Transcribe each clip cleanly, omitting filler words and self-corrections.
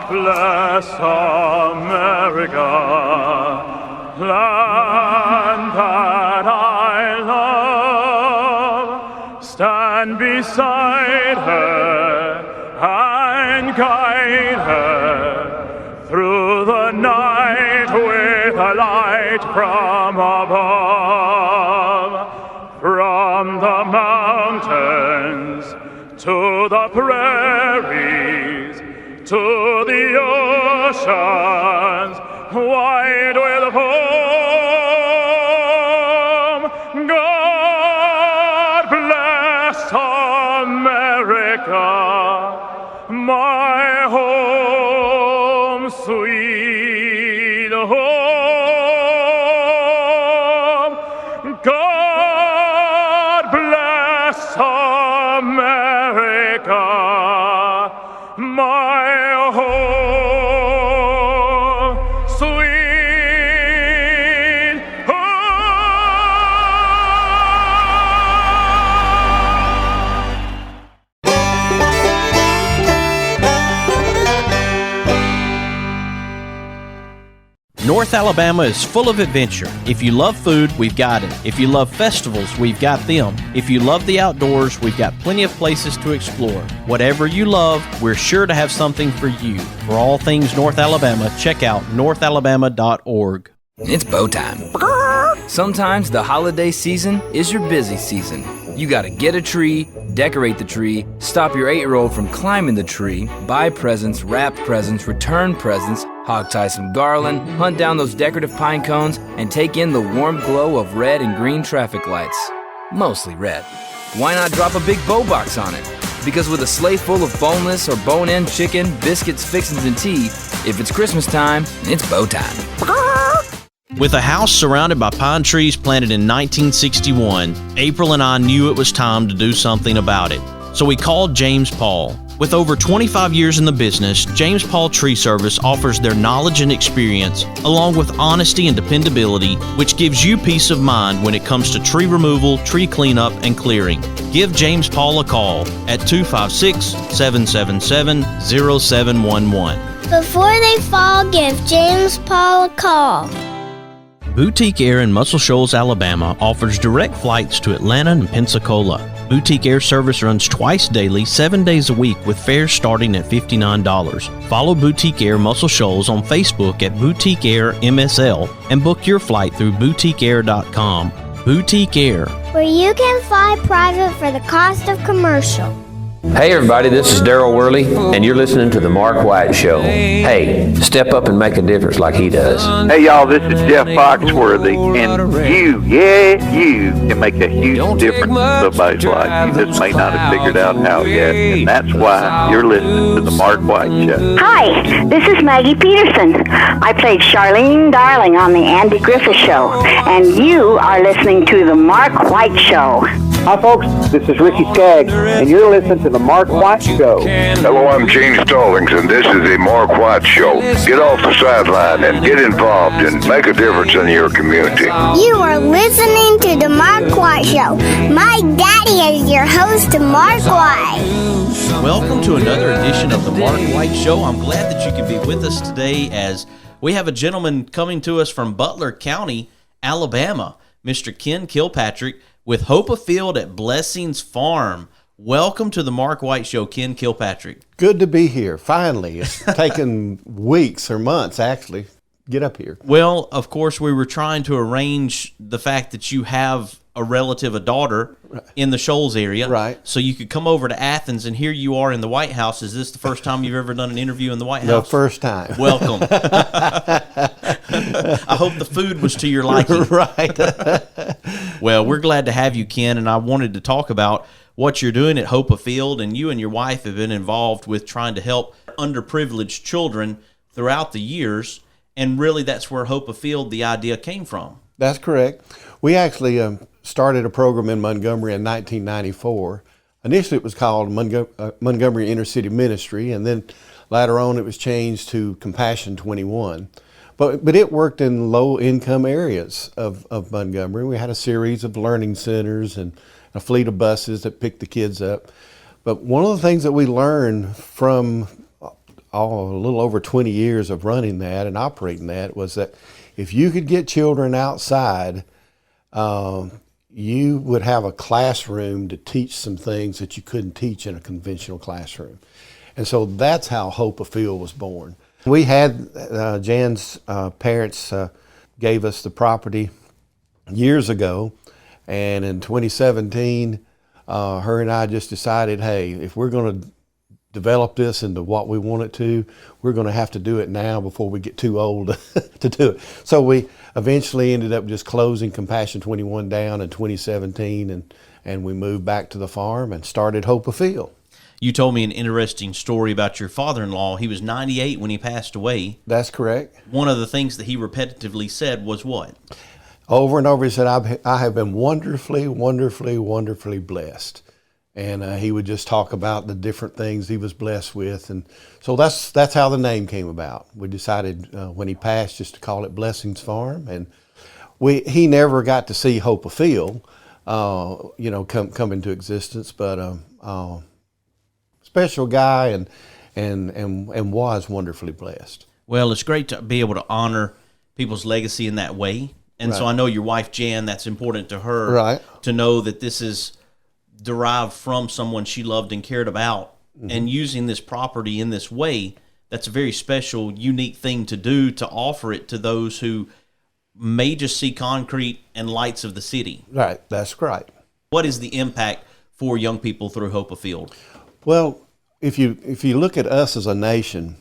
bless America, land that I love. Stand beside her and guide her through the night with a light from above. From the mountains to the prairies, to the oceans, wide with foam. God bless America, my home, sweet home. God bless America, my home, sweet North Alabama is full of adventure. If you love food, we've got it. If you love festivals, we've got them. If you love the outdoors, we've got plenty of places to explore. Whatever you love, we're sure to have something for you. For all things North Alabama, check out northalabama.org. It's bow time. Sometimes the holiday season is your busy season. You gotta get a tree, decorate the tree, stop your 8-year-old from climbing the tree, buy presents, wrap presents, return presents, hog tie some garland, hunt down those decorative pine cones, and take in the warm glow of red and green traffic lights. Mostly red. Why not drop a big bow box on it? Because with a sleigh full of boneless or bone-in chicken, biscuits, fixins, and tea, if it's Christmas time, it's bow time. With a house surrounded by pine trees planted in 1961, April and I knew it was time to do something about it. So we called James Paul. With over 25 years in the business, James Paul Tree Service offers their knowledge and experience, along with honesty and dependability, which gives you peace of mind when it comes to tree removal, tree cleanup, and clearing. Give James Paul a call at 256-777-0711. Before they fall, give James Paul a call. Boutique Air in Muscle Shoals, Alabama offers direct flights to Atlanta and Pensacola. Boutique Air service runs twice daily, 7 days a week with fares starting at $59. Follow Boutique Air Muscle Shoals on Facebook at Boutique Air MSL and book your flight through boutiqueair.com. Boutique Air, where you can fly private for the cost of commercial. Hey everybody, this is Daryl Worley, and you're listening to The Mark White Show. Hey, step up and make a difference like he does. Hey y'all, this is Jeff Foxworthy, and you can make a huge difference in somebody's life. You just may not have figured out how yet, and that's why you're listening to The Mark White Show. Hi, this is Maggie Peterson. I played Charlene Darling on The Andy Griffith Show, and you are listening to The Mark White Show. Hi folks, this is Ricky Skaggs, and you're listening to The Mark White Show. Hello, I'm Gene Stallings, and this is The Mark White Show. Get off the sideline and get involved and make a difference in your community. You are listening to The Mark White Show. My daddy is your host, Mark White. welcome to another edition of The Mark White Show. I'm glad that you can be with us today as we have a gentleman coming to us from Butler County, Alabama, Mr. Ken Kilpatrick, with Hope Afield at Blessings Farm. Welcome to the Mark White Show, Ken Kilpatrick. Good to be here. Finally. It's taken weeks or months, actually, get up here. Well, of course, we were trying to arrange the fact that you have a relative, a daughter, in the Shoals area. Right. So you could come over to Athens, and here you are in the White House. Is this the first time you've ever done an interview in the White House? The first time. Welcome. I hope the food was to your liking. Right. Well, we're glad to have you, Ken, and I wanted to talk about what you're doing at Hope Afield, and you and your wife have been involved with trying to help underprivileged children throughout the years, and really that's where Hope Afield, the idea came from. That's correct. We actually started a program in Montgomery in 1994. Initially it was called Montgomery Inner City Ministry, and then later on it was changed to Compassion 21. But it worked in low-income areas of Montgomery. We had a series of learning centers and a fleet of buses that picked the kids up. But one of the things that we learned from a little over 20 years of running that and operating that was that if you could get children outside, you would have a classroom to teach some things that you couldn't teach in a conventional classroom. And so that's how Hope Afield was born. We had, Jan's parents gave us the property years ago, and in 2017, her and I just decided, hey, if we're going to develop this into what we want it to, we're going to have to do it now before we get too old to do it. So we eventually ended up just closing Compassion 21 down in 2017, and we moved back to the farm and started Hope Afield. You told me an interesting story about your father-in-law. He was 98 when he passed away. That's correct. One of the things that he repetitively said was what? Over and over, he said, I have been wonderfully, wonderfully, wonderfully blessed. And he would just talk about the different things he was blessed with. And so that's how the name came about. We decided when he passed just to call it Blessings Farm. And he never got to see Hope Afield, come into existence, but special guy and was wonderfully blessed. Well, it's great to be able to honor people's legacy in that way. And Right. so I know your wife, Jan, that's important to her, Right. to know that this is derived from someone she loved and cared about. Mm-hmm. And using this property in this way, that's a very special, unique thing to do, to offer it to those who may just see concrete and lights of the city. Right, that's right. What is the impact for young people through Hope Afield? Well, if you look at us as a nation,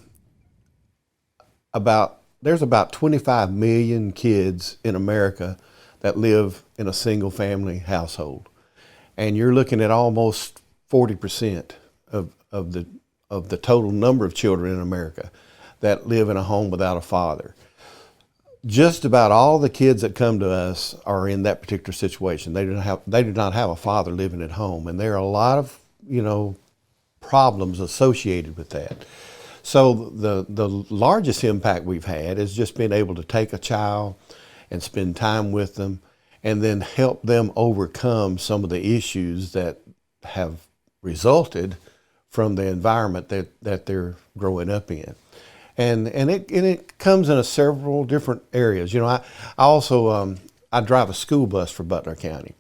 there's about 25 million kids in America that live in a single family household. And you're looking at almost 40% of the total number of children in America that live in a home without a father. Just about all the kids that come to us are in that particular situation. They do not have a father living at home, and there are a lot of problems associated with that. So the largest impact we've had is just being able to take a child and spend time with them, and then help them overcome some of the issues that have resulted from the environment that they're growing up in. And it comes in several different areas. I also I drive a school bus for Butler County,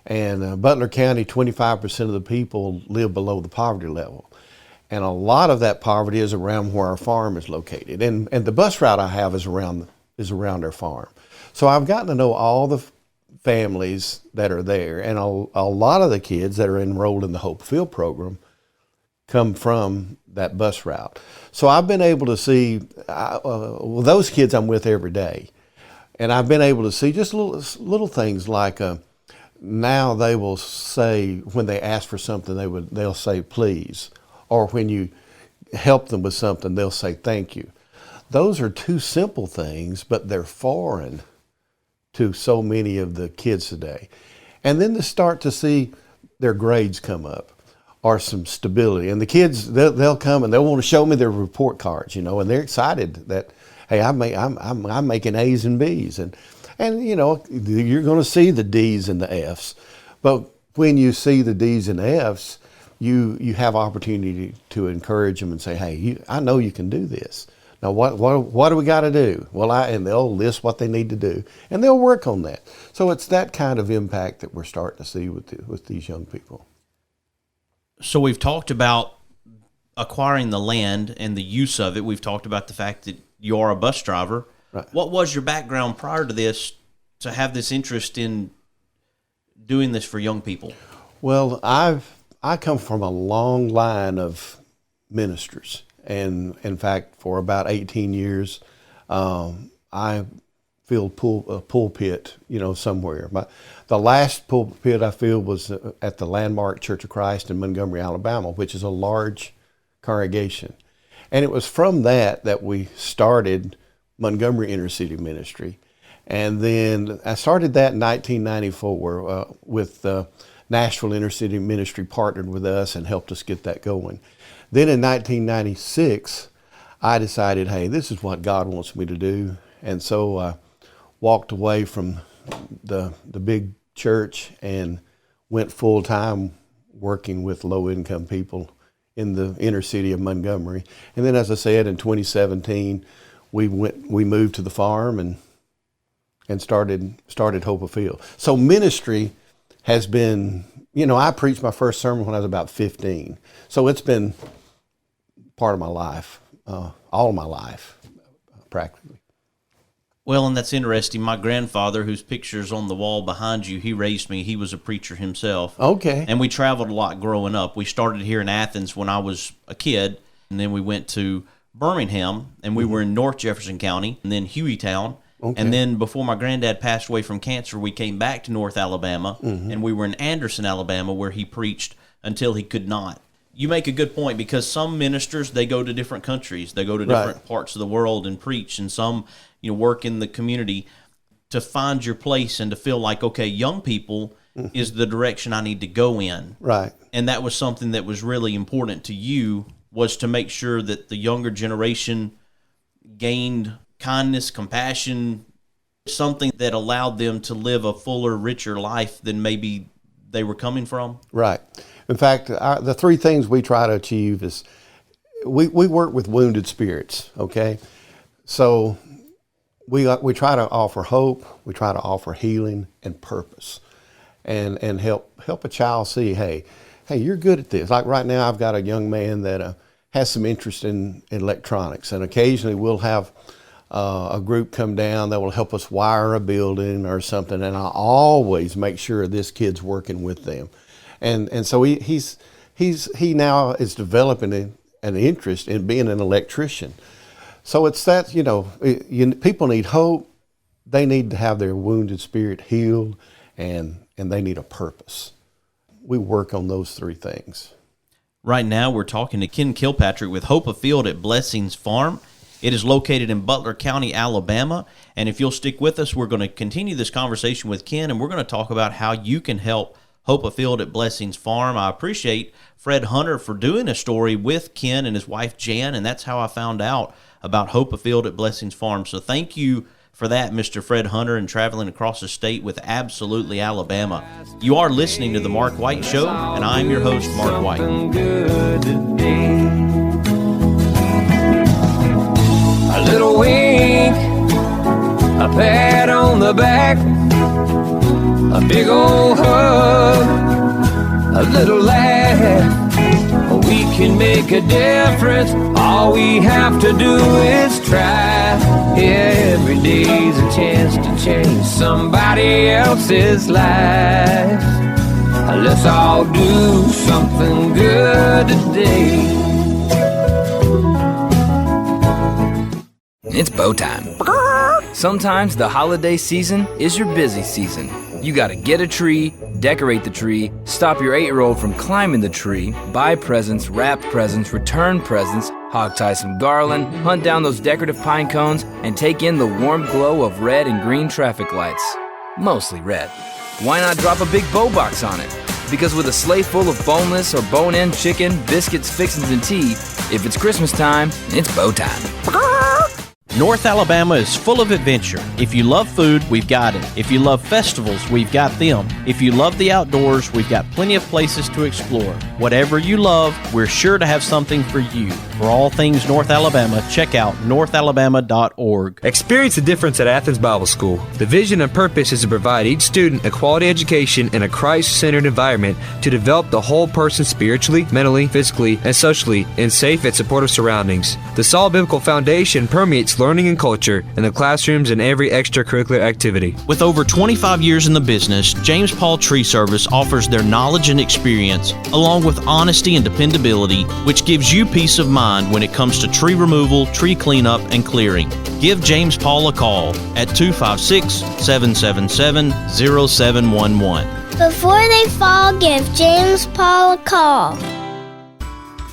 and Butler County, 25% of the people live below the poverty level, and a lot of that poverty is around where our farm is located, and the bus route I have is around our farm. So I've gotten to know all the families that are there, and a lot of the kids that are enrolled in the Hope Afield program come from that bus route. So I've been able to see those kids I'm with every day, and I've been able to see just little things like now they will say, when they ask for something, they'll say please, or when you help them with something, they'll say thank you. Those are two simple things, but they're foreign to so many of the kids today. And then to start to see their grades come up, or some stability. And the kids, they'll come and they'll want to show me their report cards, and they're excited that, hey, I'm making A's and B's. And you're going to see the D's and the F's. But when you see the D's and F's, you have opportunity to encourage them and say, hey, I know you can do this. Now, what do we got to do? Well, and they'll list what they need to do, and they'll work on that. So it's that kind of impact that we're starting to see with these young people. So we've talked about acquiring the land and the use of it. We've talked about the fact that you are a bus driver. Right. What was your background prior to this to have this interest in doing this for young people? Well, I come from a long line of ministers. And in fact, for about 18 years, I filled a pulpit, somewhere. The last pulpit I filled was at the Landmark Church of Christ in Montgomery, Alabama, which is a large congregation. And it was from that we started Montgomery Inner City Ministry. And then I started that in 1994 with Nashville Inner City Ministry partnered with us and helped us get that going. Then in 1996, I decided, hey, this is what God wants me to do. And so I walked away from the big church and went full-time working with low-income people in the inner city of Montgomery. And then, as I said, in 2017, we moved to the farm and started Hope Afield. So ministry has been, I preached my first sermon when I was about 15. So it's been part of my life, all of my life, practically. Well, and that's interesting. My grandfather, whose picture's on the wall behind you, he raised me. He was a preacher himself. Okay. And we traveled a lot growing up. We started here in Athens when I was a kid, and then we went to Birmingham, and we were in North Jefferson County, and then Hueytown. Okay. And then before my granddad passed away from cancer, we came back to North Alabama, and we were in Anderson, Alabama, where he preached until he could not. You make a good point, because some ministers, they go to different countries. They go to different parts of the world and preach, and some work in the community to find your place and to feel like, okay, young people is the direction I need to go in. Right. And that was something that was really important to you, was to make sure that the younger generation gained kindness, compassion, something that allowed them to live a fuller, richer life than maybe they were coming from. Right. In fact, the three things we try to achieve is we work with wounded spirits, okay? So we try to offer hope, we try to offer healing and purpose, and help a child see, hey, you're good at this. Like right now, I've got a young man that has some interest in electronics, and occasionally we'll have a group come down that will help us wire a building or something, and I always make sure this kid's working with them. And so he now is developing an interest in being an electrician. So it's that, people need hope, they need to have their wounded spirit healed, and they need a purpose. We work on those three things. Right now we're talking to Ken Kilpatrick with Hope Afield at Blessings Farm. It is located in Butler County, Alabama. And if you'll stick with us, we're going to continue this conversation with Ken, and we're going to talk about how you can help Hope Afield at Blessings Farm. I appreciate Fred Hunter for doing a story with Ken and his wife Jan, and that's how I found out about Hope Afield at Blessings Farm. So thank you for that, Mr. Fred Hunter, and traveling across the state with Absolutely Alabama. You are listening to The Mark White Show, and I'm your host, Mark White. A little wink, a pat on the back, a big old hug, a little laugh. We can make a difference. All we have to do is try. Every day's a chance to change somebody else's life. Let's all do something good today. It's bow time. Sometimes the holiday season is your busy season. You gotta get a tree, decorate the tree, stop your 8-year-old from climbing the tree, buy presents, wrap presents, return presents, hog tie some garland, hunt down those decorative pine cones, and take in the warm glow of red and green traffic lights. Mostly red. Why not drop a big bow box on it? Because with a sleigh full of boneless or bone-in chicken, biscuits, fixins, and tea, if it's Christmas time, it's bow time. North Alabama is full of adventure. If you love food, we've got it. If you love festivals, we've got them. If you love the outdoors, we've got plenty of places to explore. Whatever you love, we're sure to have something for you. For all things North Alabama, check out northalabama.org. Experience the difference at Athens Bible School. The vision and purpose is to provide each student a quality education in a Christ-centered environment to develop the whole person spiritually, mentally, physically, and socially in safe and supportive surroundings. The solid biblical foundation permeates learning and culture in the classrooms and every extracurricular activity. With over 25 years in the business, James Paul Tree Service offers their knowledge and experience, along with honesty and dependability, which gives you peace of mind when it comes to tree removal, tree cleanup, and clearing. Give James Paul a call at 256-777-0711. Before they fall, give James Paul a call.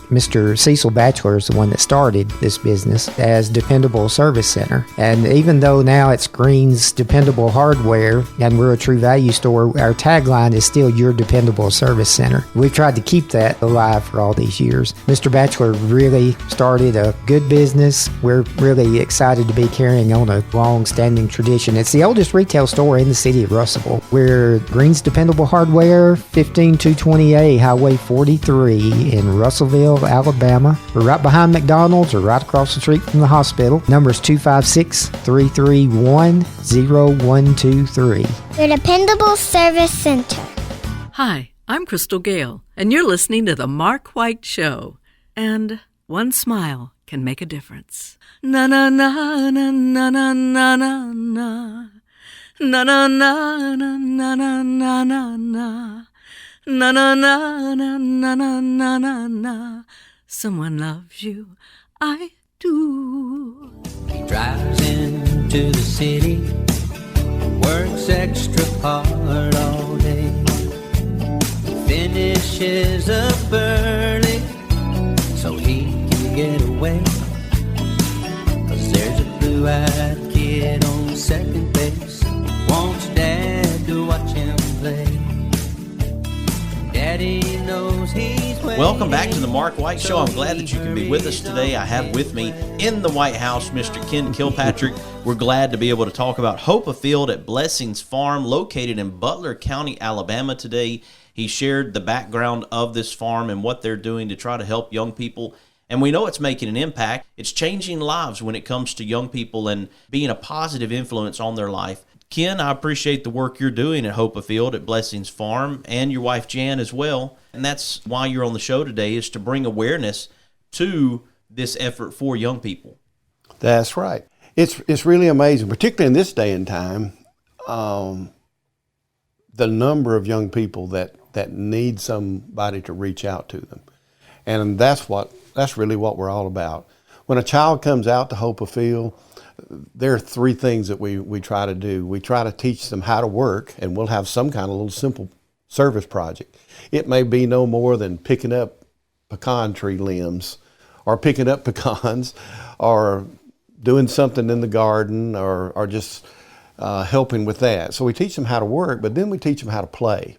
Mr. Cecil Batchelor is the one that started this business as Dependable Service Center. And even though now it's Green's Dependable Hardware and we're a True Value store, our tagline is still Your Dependable Service Center. We've tried to keep that alive for all these years. Mr. Batchelor really started a good business. We're really excited to be carrying on a long-standing tradition. It's the oldest retail store in the city of Russellville. We're Green's Dependable Hardware, 15220A Highway 43 in Russellville, Central Alabama. We're right behind McDonald's or right across the street from the hospital. Number is 256-331-0123. Your dependable service center. Hi, I'm Crystal Gale, and you're listening to The Mark White Show. And one smile can make a difference. Na na na na na na na na na. Na na na na na na na na na. Na na na na na na na na na. Someone loves you, I do. He drives into the city, works extra hard all day, finishes up early so he can get away. 'Cause there's a blue-eyed kid on second base, wants Dad to watch him play. Daddy knows he's waiting. Welcome back to the Mark White Show. I'm glad that you can be with us today. I have with me in the White House Mr. Ken Kilpatrick. We're glad to be able to talk about Hope Afield at Blessings Farm, located in Butler County, Alabama today. He shared the background of this farm and what they're doing to try to help young people. And we know it's making an impact. It's changing lives when it comes to young people and being a positive influence on their life. Ken, I appreciate the work you're doing at Hope Afield at Blessings Farm, and your wife Jan as well. And that's why you're on the show today, is to bring awareness to this effort for young people. That's right. It's really amazing, particularly in this day and time, the number of young people that need somebody to reach out to them. And that's really what we're all about. When a child comes out to Hope Afield, there are three things that we try to do. We try to teach them how to work, and we'll have some kind of little simple service project. It may be no more than picking up pecan tree limbs, or picking up pecans, or doing something in the garden, or just helping with that. So we teach them how to work, but then we teach them how to play.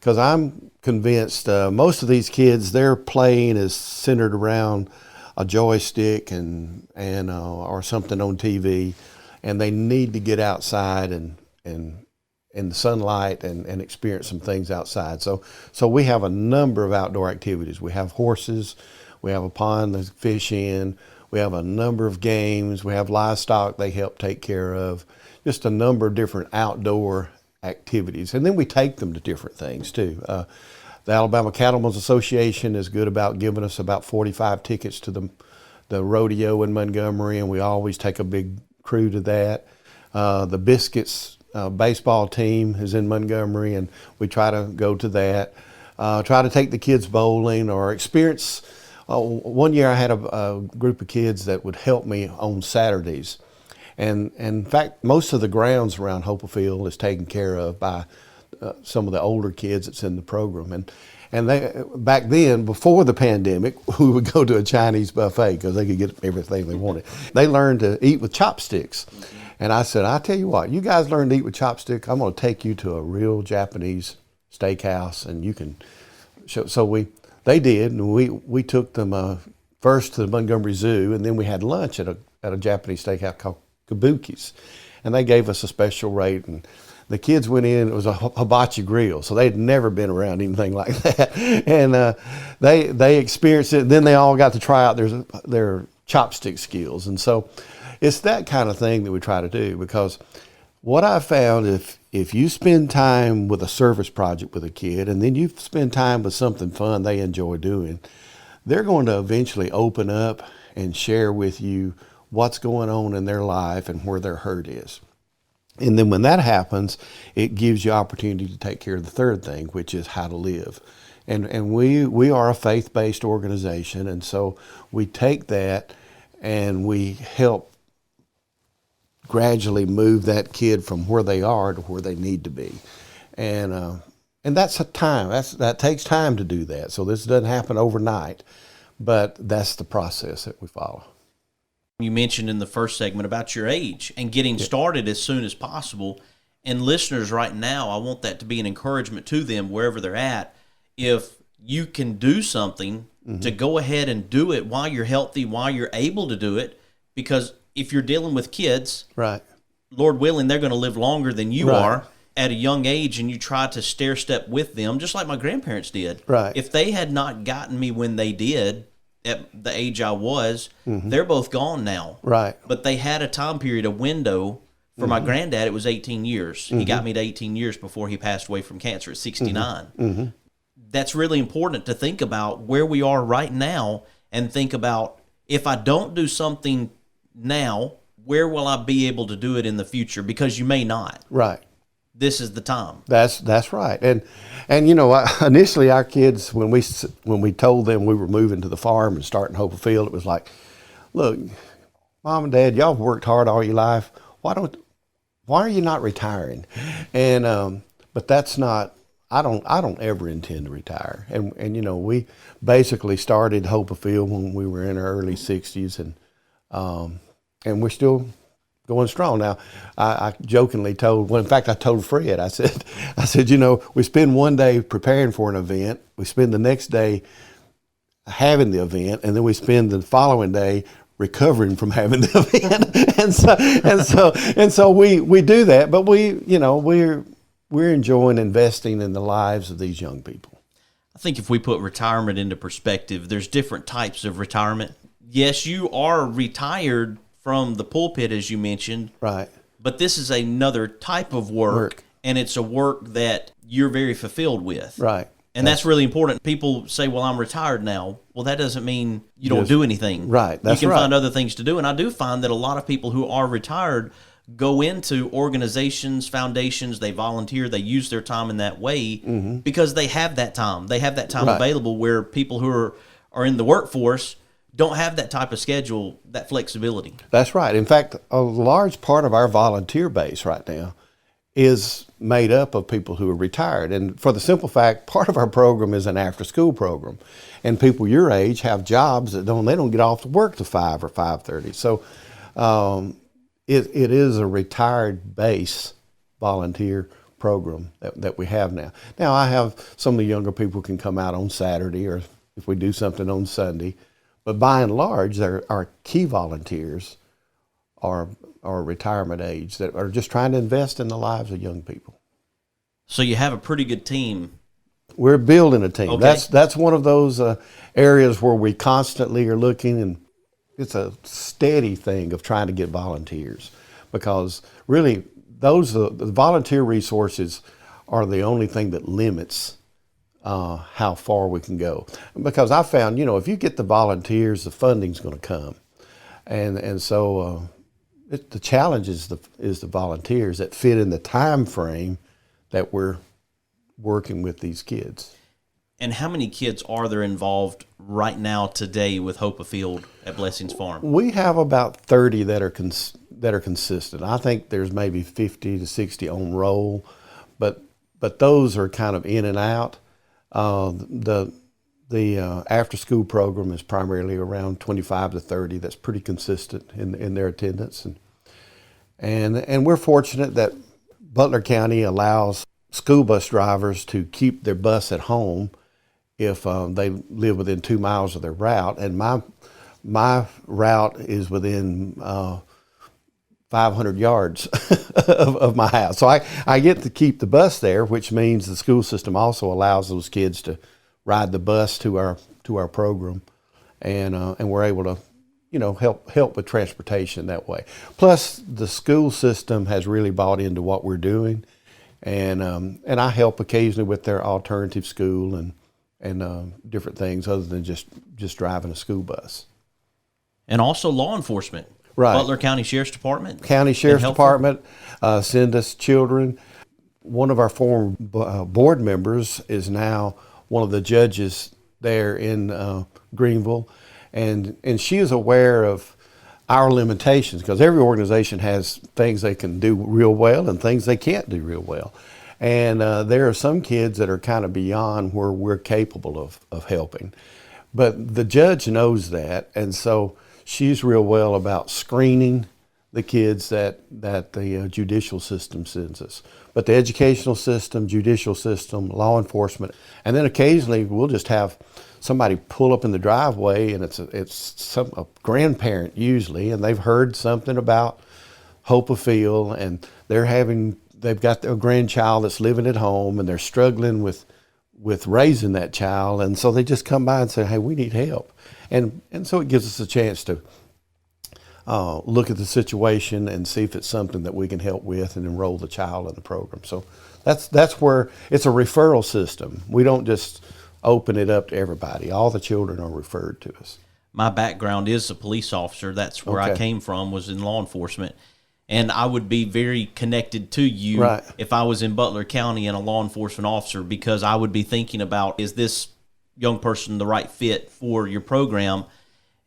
Because I'm convinced most of these kids, their playing is centered around a joystick and or something on TV, and they need to get outside and in the sunlight and experience some things outside. So we have a number of outdoor activities. We have horses, we have a pond to fish in, we have a number of games, we have livestock they help take care of, just a number of different outdoor activities. And then we take them to different things too. The Alabama Cattlemen's Association is good about giving us about 45 tickets to the rodeo in Montgomery, and we always take a big crew to that. The Biscuits baseball team is in Montgomery, and we try to go to that. Try to take the kids bowling or experience. One year I had a group of kids that would help me on Saturdays. And in fact, most of the grounds around Hope Afield is taken care of by some of the older kids that's in the program. And they, back then, before the pandemic, we would go to a Chinese buffet because they could get everything they wanted. They learned to eat with chopsticks. And I said, I'll tell you what, you guys learn to eat with chopsticks, I'm going to take you to a real Japanese steakhouse, and you can show. So they did, and we took them first to the Montgomery Zoo, and then we had lunch at a Japanese steakhouse called Kabuki's. And they gave us a special rate, and the kids went in, it was a hibachi grill, so they'd never been around anything like that. And they experienced it, and then they all got to try out their chopstick skills. And so it's that kind of thing that we try to do, because what I found, if you spend time with a service project with a kid, and then you spend time with something fun they enjoy doing, they're going to eventually open up and share with you what's going on in their life and where their hurt is. And then when that happens, it gives you opportunity to take care of the third thing, which is how to live. And we are a faith-based organization, and so we take that and we help gradually move that kid from where they are to where they need to be. And that's a time. That takes time to do that. So this doesn't happen overnight, but that's the process that we follow. You mentioned in the first segment about your age and getting started as soon as possible. And listeners right now, I want that to be an encouragement to them wherever they're at. If you can do something, to go ahead and do it while you're healthy, while you're able to do it, because if you're dealing with kids, right, Lord willing, they're going to live longer than you are at a young age, and you try to stair step with them, just like my grandparents did. Right. If they had not gotten me when they did, at the age I was, they're both gone now. Right. But they had a time period, a window. For my granddad, it was 18 years. He got me to 18 years before he passed away from cancer at 69. That's really important to think about where we are right now and think about, if I don't do something now, where will I be able to do it in the future? Because you may not. Right. This is the time. That's right. And you know, initially our kids, when we told them we were moving to the farm and starting Hope Afield, it was like, look, Mom and Dad, y'all have worked hard all your life. Why are you not retiring? And but that's not. I don't ever intend to retire. And you know, we basically started Hope Afield when we were in our early 60s, and we're still going strong. Now, I jokingly told, well, in fact, I told Fred, I said, you know, we spend one day preparing for an event, we spend the next day having the event, and then we spend the following day recovering from having the event. and so we do that, but we're enjoying investing in the lives of these young people. I think if we put retirement into perspective, there's different types of retirement. Yes, you are retired from the pulpit, as you mentioned. Right. But this is another type of work. And it's a work that you're very fulfilled with. Right. And that's really important. People say, well, I'm retired now. Well, that doesn't mean you don't do anything. Right. That's you can right. find other things to do. And I do find that a lot of people who are retired go into organizations, foundations, they volunteer, they use their time in that way because they have that time. They have that time available, where people who are in the workforce don't have that type of schedule, that flexibility. That's right. In fact, a large part of our volunteer base right now is made up of people who are retired. And for the simple fact, part of our program is an after-school program. And people your age have jobs that they don't get off to work till 5 or 5:30. So it is a retired base volunteer program that we have now. Now, I have some of the younger people can come out on Saturday, or if we do something on Sunday. But by and large, our key volunteers are retirement age that are just trying to invest in the lives of young people. So you have a pretty good team. We're building a team. Okay. That's one of those areas where we constantly are looking, and it's a steady thing of trying to get volunteers, because really the volunteer resources are the only thing that limits how far we can go. Because I found, if you get the volunteers, the funding's going to come, and so the challenge is the volunteers that fit in the time frame that we're working with these kids. And how many kids are there involved right now today with Hope Afield at Blessings Farm? We have about 30 that are consistent. I think there's maybe 50 to 60 on roll, but those are kind of in and out. The after school program is primarily around 25 to 30. That's pretty consistent in their attendance, and we're fortunate that Butler County allows school bus drivers to keep their bus at home if they live within 2 miles of their route, and my route is within 500 yards of my house. So I get to keep the bus there, which means the school system also allows those kids to ride the bus to our program, and we're able to, help with transportation that way. Plus, the school system has really bought into what we're doing, and I help occasionally with their alternative school and different things other than just driving a school bus. And also law enforcement. Right. Butler County Sheriff's Department. County Sheriff's Department send us children. One of our former board members is now one of the judges there in Greenville, and she is aware of our limitations, because every organization has things they can do real well and things they can't do real well. And there are some kids that are kind of beyond where we're capable of helping. But the judge knows that, and so she's real well about screening the kids that the judicial system sends us. But the educational system, judicial system, law enforcement, and then occasionally we'll just have somebody pull up in the driveway, and it's a grandparent usually, and they've heard something about Hope Afield, and they've got their grandchild that's living at home, and they're struggling with with raising that child, and so they just come by and say, hey, we need help. And so it gives us a chance to look at the situation and see if it's something that we can help with and enroll the child in the program. So that's where it's a referral system. We don't just open it up to everybody. All the children are referred to us. My background is a police officer. That's where I came from, was in law enforcement. And I would be very connected to you if I was in Butler County and a law enforcement officer, because I would be thinking about, is this young person the right fit for your program?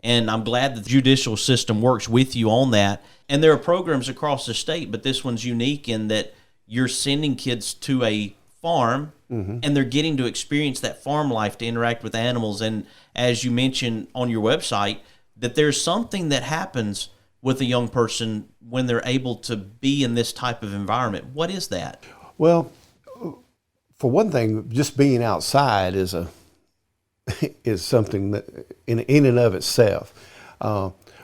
And I'm glad that the judicial system works with you on that. And there are programs across the state, but this one's unique in that you're sending kids to a farm and they're getting to experience that farm life, to interact with animals. And as you mentioned on your website, that there's something that happens with a young person when they're able to be in this type of environment. What is that? Well, for one thing, just being outside is something that in and of itself,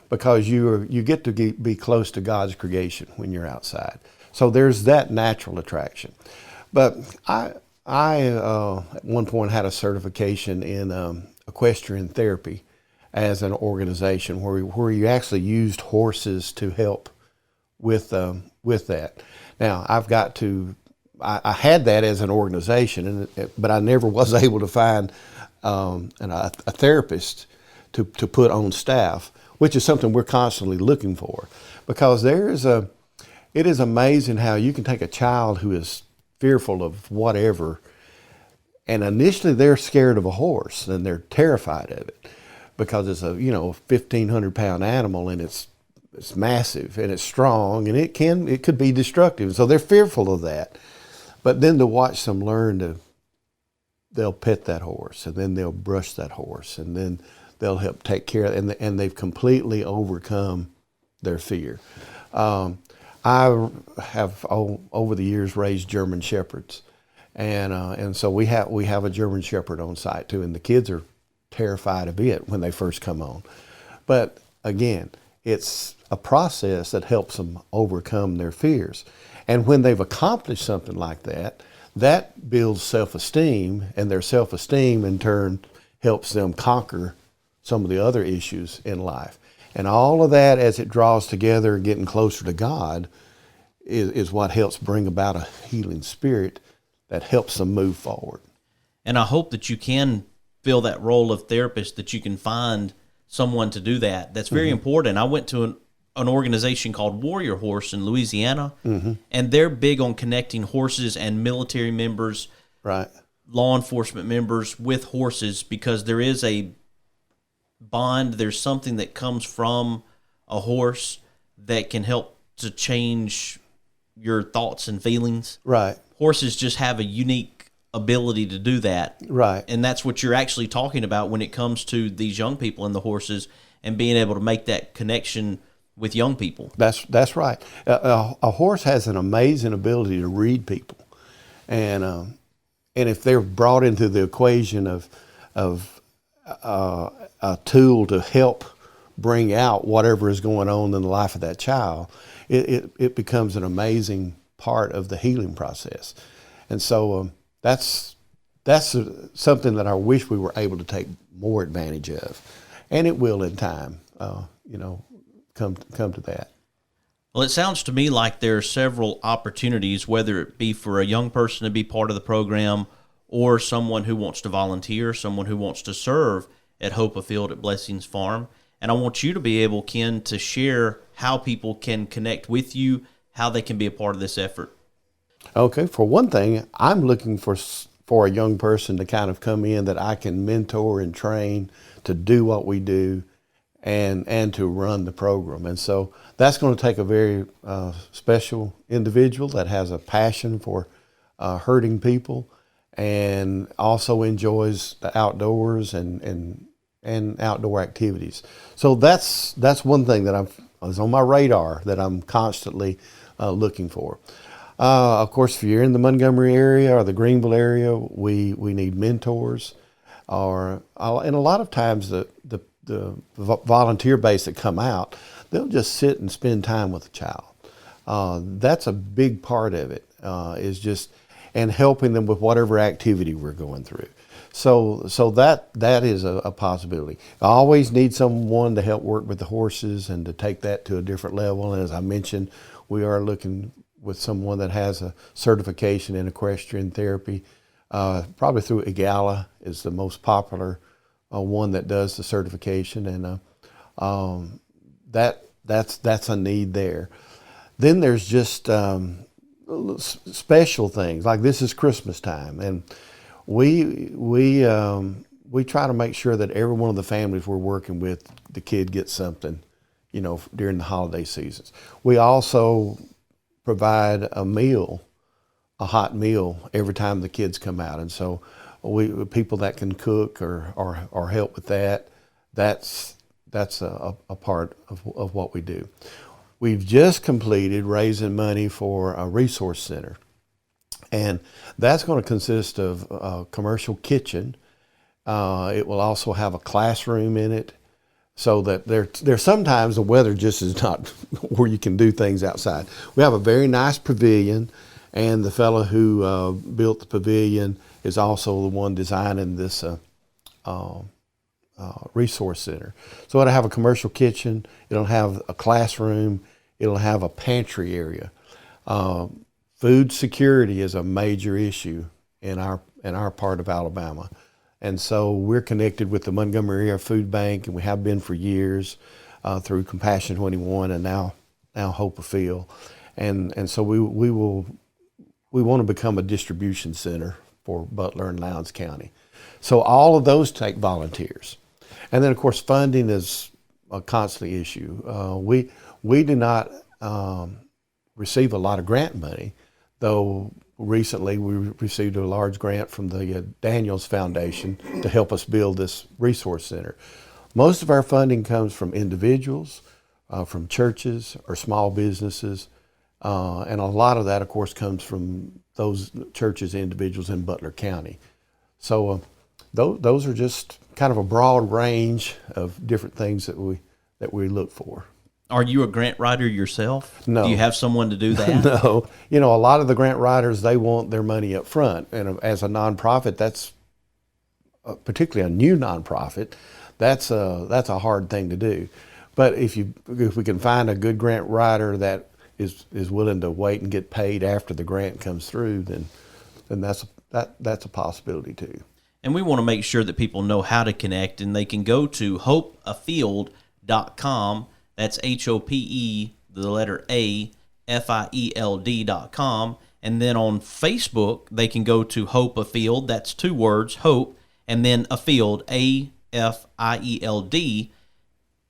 because you get to be close to God's creation when you're outside. So there's that natural attraction. But I at one point had a certification in equestrian therapy as an organization where you actually used horses to help with that. Now I had that as an organization, but I never was able to find a therapist to put on staff, which is something we're constantly looking for, because it is amazing how you can take a child who is fearful of whatever, and initially they're scared of a horse and they're terrified of it because it's a 1,500-pound animal, and it's massive and it's strong, and it could be destructive. So they're fearful of that. But then to watch them learn they'll pet that horse, and then they'll brush that horse, and then they'll help take care of it, and they've completely overcome their fear. I have over the years raised German Shepherds, and so we have a German Shepherd on site too, and the kids are terrified of it when they first come on. But again, it's a process that helps them overcome their fears. And when they've accomplished something like that, that builds self-esteem, and their self-esteem in turn helps them conquer some of the other issues in life. And all of that, as it draws together, getting closer to God, is what helps bring about a healing spirit that helps them move forward. And I hope that you can fill that role of therapist, that you can find someone to do that. That's very important. I went to an organization called Warrior Horse in Louisiana, and they're big on connecting horses and military members, law enforcement members with horses, because there is a bond. There's something that comes from a horse that can help to change your thoughts and feelings. Horses just have a unique ability to do that. And that's what you're actually talking about when it comes to these young people and the horses, and being able to make that connection with young people. That's right. A horse has an amazing ability to read people, and if they're brought into the equation of a tool to help bring out whatever is going on in the life of that child, it becomes an amazing part of the healing process. And so that's something that I wish we were able to take more advantage of, and it will in time. Come to that. Well, it sounds to me like there are several opportunities, whether it be for a young person to be part of the program, or someone who wants to volunteer, someone who wants to serve at Hope Afield at Blessings Farm. And I want you to be able, Ken, to share how people can connect with you, how they can be a part of this effort. Okay, for one thing, I'm looking for a young person to kind of come in that I can mentor and train to do what we do, and to run the program. And so that's going to take a very special individual that has a passion for hurting people, and also enjoys the outdoors and outdoor activities. So that's one thing that is on my radar that I'm constantly looking for. Of course, if you're in the Montgomery area or the Greenville area, we need mentors, and a lot of times the volunteer base that come out, they'll just sit and spend time with the child. That's a big part of it, is just, and helping them with whatever activity we're going through. So that is a possibility. I always need someone to help work with the horses and to take that to a different level. And as I mentioned, we are looking with someone that has a certification in equestrian therapy. Probably through EGALA is the most popular one that does the certification, and that's a need there. Then there's just special things like this is Christmas time, and we try to make sure that every one of the families we're working with, the kid gets something, during the holiday seasons. We also provide a hot meal every time the kids come out, and so people that can cook or help with that, that's a part of what we do. We've just completed raising money for a resource center, and that's going to consist of a commercial kitchen. It will also have a classroom in it, so that there's sometimes the weather just is not where you can do things outside. We have a very nice pavilion, and the fellow who built the pavilion is also the one designing this resource center. So it'll have a commercial kitchen, it'll have a classroom, it'll have a pantry area. Food security is a major issue in our part of Alabama. And so we're connected with the Montgomery Area Food Bank, and we have been for years through Compassion 21 and now Hope Afield. And so we want to become a distribution center for Butler and Lowndes County. So all of those take volunteers. And then, of course, funding is a constant issue. We do not receive a lot of grant money, though recently we received a large grant from the Daniels Foundation to help us build this resource center. Most of our funding comes from individuals, from churches or small businesses, and a lot of that, of course, comes from those churches and individuals in Butler County. So those are just kind of a broad range of different things that we look for. Are you a grant writer yourself? No. Do you have someone to do that? No. A lot of the grant writers, they want their money up front. And as a nonprofit, that's particularly a new nonprofit, that's a hard thing to do. But if we can find a good grant writer that is willing to wait and get paid after the grant comes through, then that's a possibility too. And we want to make sure that people know how to connect, and they can go to hopeafield.com. That's HOPE, the letter A, FIELD.com. And then on Facebook, they can go to Hope Afield. That's two words, Hope, and then Afield, AFIELD,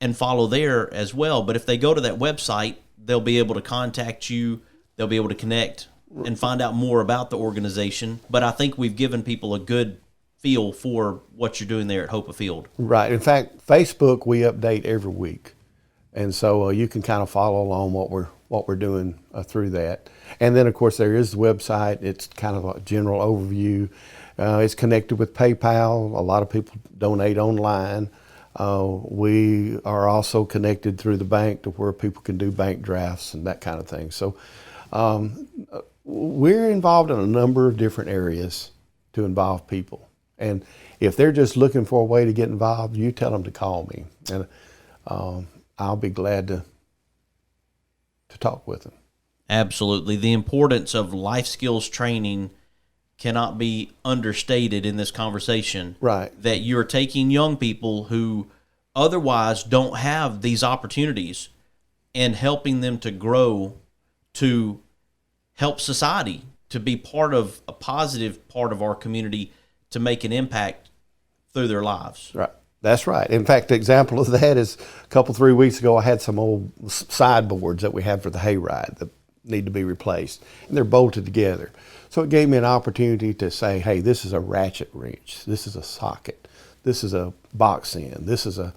and follow there as well. But if they go to that website, they'll be able to contact you. They'll be able to connect and find out more about the organization. But I think we've given people a good feel for what you're doing there at Hope Afield. Right. In fact, Facebook, we update every week. And so you can kind of follow along what we're doing through that. And then, of course, there is the website. It's kind of a general overview. It's connected with PayPal. A lot of people donate online. We are also connected through the bank to where people can do bank drafts and that kind of thing. So we're involved in a number of different areas to involve people. And if they're just looking for a way to get involved, you tell them to call me. And I'll be glad to talk with them. Absolutely. The importance of life skills training cannot be understated in this conversation. Right. That you're taking young people who otherwise don't have these opportunities and helping them to grow, to help society, to be part of a positive part of our community, to make an impact through their lives. Right. That's right. In fact, the example of that is 3 weeks ago, I had some old sideboards that we had for the hayride that need to be replaced, and they're bolted together. So it gave me an opportunity to say, hey, this is a ratchet wrench, this is a socket, this is a box end, this is a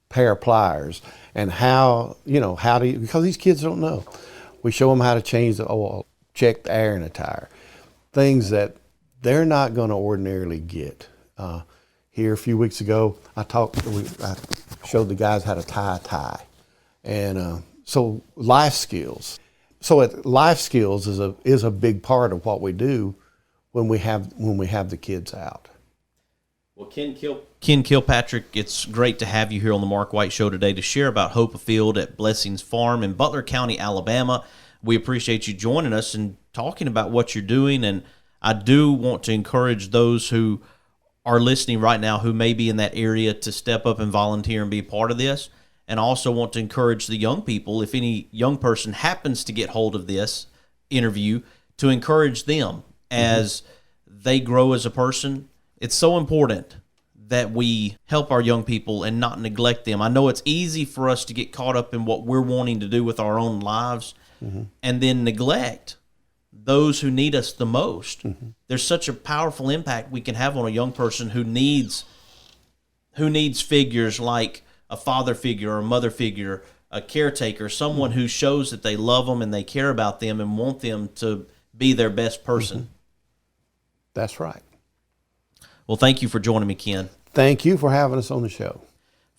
pair of pliers, and how do you, because these kids don't know. We show them how to change the oil, check the air in a tire, things that they're not going to ordinarily get. Here a few weeks ago, I showed the guys how to tie a tie. And so life skills. So life skills is a big part of what we do when we have the kids out. Well, Ken Kilpatrick, it's great to have you here on the Mark White Show today to share about Hope Afield at Blessings Farm in Butler County, Alabama. We appreciate you joining us and talking about what you're doing, and I do want to encourage those who are listening right now who may be in that area to step up and volunteer and be a part of this, and also want to encourage the young people, if any young person happens to get hold of this interview, to encourage them as they grow as a person. It's so important that we help our young people and not neglect them. I know it's easy for us to get caught up in what we're wanting to do with our own lives and then neglect those who need us the most. There's such a powerful impact we can have on a young person who needs figures like a father figure or a mother figure, a caretaker, someone who shows that they love them and they care about them and want them to be their best person. That's right. Well, thank you for joining me, Ken. Thank you for having us on the show.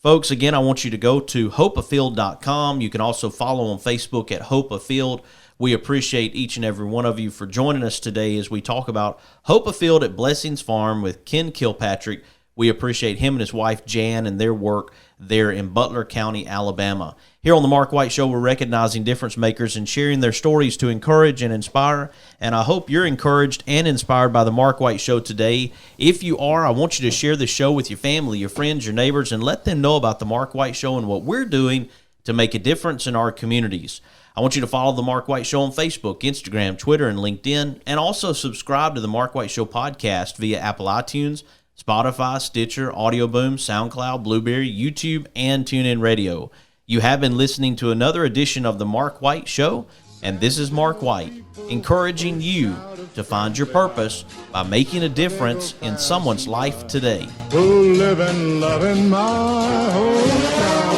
Folks, again, I want you to go to hopeafield.com. You can also follow on Facebook at Hope Afield. We appreciate each and every one of you for joining us today as we talk about Hope Afield at Blessings Farm with Ken Kilpatrick. We appreciate him and his wife, Jan, and their work there in Butler County, Alabama. Here on the Mark White Show, we're recognizing difference makers and sharing their stories to encourage and inspire, and I hope you're encouraged and inspired by the Mark White Show today. If you are, I want you to share the show with your family, your friends, your neighbors, and let them know about the Mark White Show and what we're doing to make a difference in our communities. I want you to follow the Mark White Show on Facebook, Instagram, Twitter, and LinkedIn, and also subscribe to the Mark White Show podcast via Apple iTunes, Spotify, Stitcher, Audio Boom, SoundCloud, Blueberry, YouTube, and TuneIn Radio. You have been listening to another edition of the Mark White Show, and this is Mark White, encouraging you to find your purpose by making a difference in someone's life today. Who live and love in my hometown.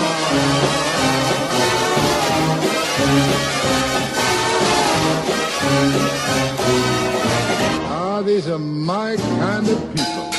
These are my kind of people.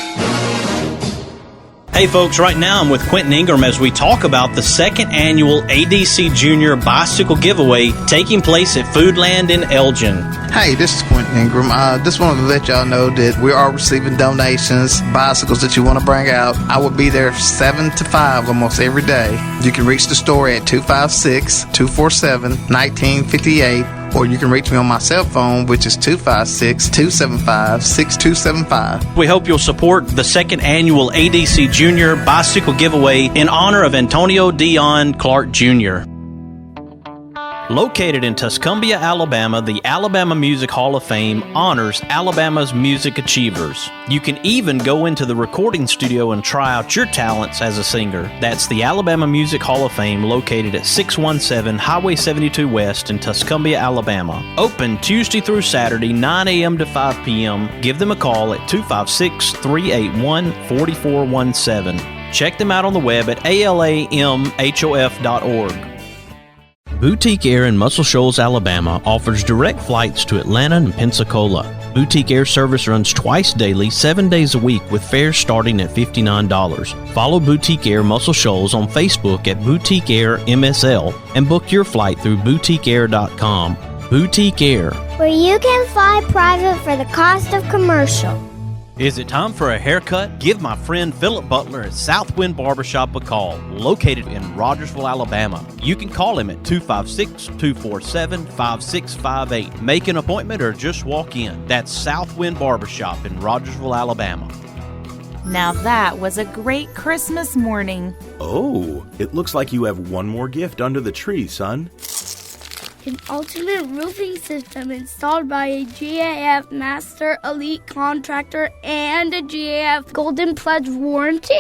Hey folks, right now I'm with Quentin Ingram as we talk about the second annual ADC Junior Bicycle Giveaway taking place at Foodland in Elgin. Hey, this is Quentin Ingram. Just wanted to let y'all know that we are receiving donations, bicycles that you want to bring out. I will be there 7 to 5 almost every day. You can reach the store at 256-247-1958. Or you can reach me on my cell phone, which is 256-275-6275. We hope you'll support the second annual ADC Junior Bicycle Giveaway in honor of Antonio Dion Clark Jr. Located in Tuscumbia, Alabama, the Alabama Music Hall of Fame honors Alabama's music achievers. You can even go into the recording studio and try out your talents as a singer. That's the Alabama Music Hall of Fame located at 617 Highway 72 West in Tuscumbia, Alabama. Open Tuesday through Saturday, 9 a.m. to 5 p.m. Give them a call at 256-381-4417. Check them out on the web at alamhof.org. Boutique Air in Muscle Shoals, Alabama offers direct flights to Atlanta and Pensacola. Boutique Air service runs twice daily, 7 days a week with fares starting at $59. Follow Boutique Air Muscle Shoals on Facebook at Boutique Air MSL and book your flight through boutiqueair.com. Boutique Air, where you can fly private for the cost of commercial. Is it time for a haircut? Give my friend Philip Butler at Southwind Barbershop a call, located in Rogersville, Alabama. You can call him at 256-247-5658. Make an appointment or just walk in. That's Southwind Barbershop in Rogersville, Alabama. Now that was a great Christmas morning. Oh, it looks like you have one more gift under the tree, son. An ultimate roofing system installed by a GAF Master Elite Contractor and a GAF Golden Pledge warranty?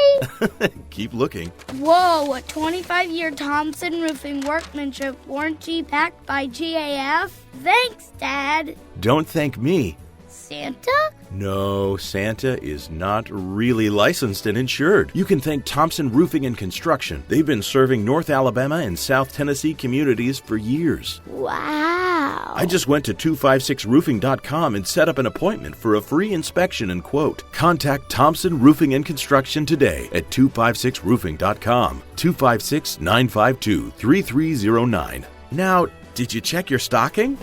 Keep looking. Whoa, a 25-year Thompson Roofing Workmanship warranty backed by GAF? Thanks, Dad. Don't thank me. Santa? No, Santa is not really licensed and insured. You can thank Thompson Roofing and Construction. They've been serving North Alabama and South Tennessee communities for years. Wow. I just went to 256roofing.com and set up an appointment for a free inspection and quote. Contact Thompson Roofing and Construction today at 256roofing.com, 256-952-3309. Now, Did you check your stocking?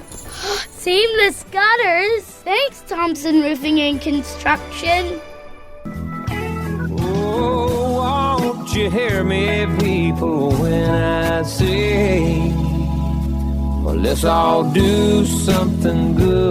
Seamless gutters. Thanks, Thompson Roofing and Construction. Oh, won't you hear me, people, when I say, well, let's all do something good